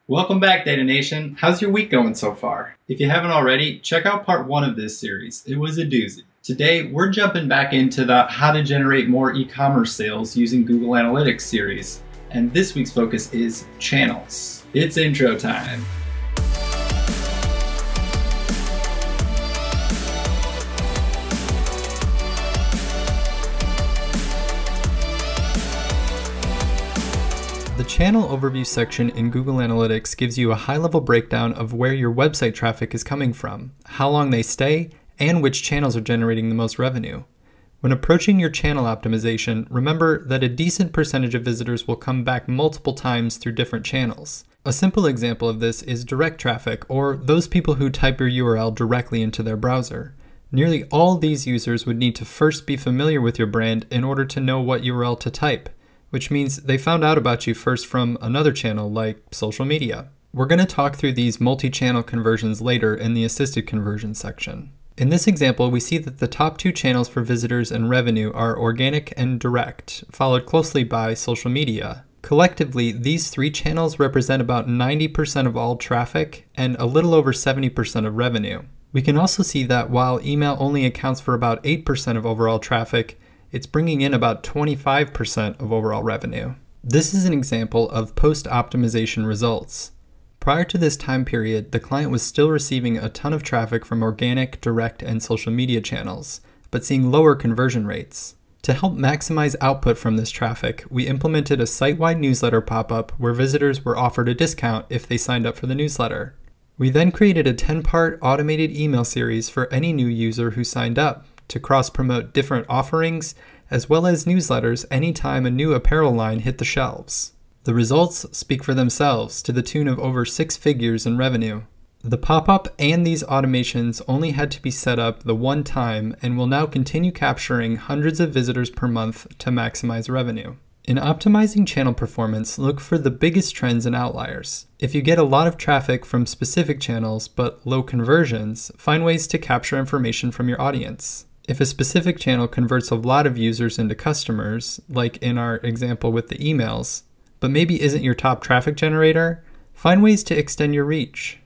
Welcome back, Data Nation. How's your week going so far? If you haven't already, check out part 1 of this series. It was a doozy. Today, we're jumping back into the How to Generate More E-commerce Sales Using Google Analytics series. And this week's focus is channels. It's intro time. The channel overview section in Google Analytics gives you a high-level breakdown of where your website traffic is coming from, how long they stay, and which channels are generating the most revenue. When approaching your channel optimization, remember that a decent percentage of visitors will come back multiple times through different channels. A simple example of this is direct traffic, or those people who type your URL directly into their browser. Nearly all these users would need to first be familiar with your brand in order to know what URL to type, which means they found out about you first from another channel like social media. We're going to talk through these multi-channel conversions later in the assisted conversion section. In this example, we see that the top 2 channels for visitors and revenue are organic and direct, followed closely by social media. Collectively, these 3 channels represent about 90% of all traffic and a little over 70% of revenue. We can also see that while email only accounts for about 8% of overall traffic, it's bringing in about 25% of overall revenue. This is an example of post-optimization results. Prior to this time period, the client was still receiving a ton of traffic from organic, direct, and social media channels, but seeing lower conversion rates. To help maximize output from this traffic, we implemented a site-wide newsletter pop-up where visitors were offered a discount if they signed up for the newsletter. We then created a 10-part automated email series for any new user who signed up, to cross-promote different offerings, as well as newsletters anytime a new apparel line hit the shelves. The results speak for themselves to the tune of over 6 figures in revenue. The pop-up and these automations only had to be set up the one time and will now continue capturing hundreds of visitors per month to maximize revenue. In optimizing channel performance, look for the biggest trends and outliers. If you get a lot of traffic from specific channels but low conversions, find ways to capture information from your audience. If a specific channel converts a lot of users into customers, like in our example with the emails, but maybe isn't your top traffic generator, find ways to extend your reach.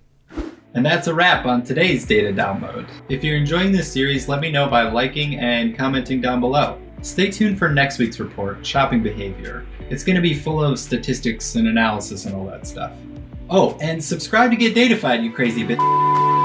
And that's a wrap on today's data download. If you're enjoying this series, let me know by liking and commenting down below. Stay tuned for next week's report, Shopping Behavior. It's going to be full of statistics and analysis and all that stuff. Oh, and subscribe to get datafied, you crazy bitch.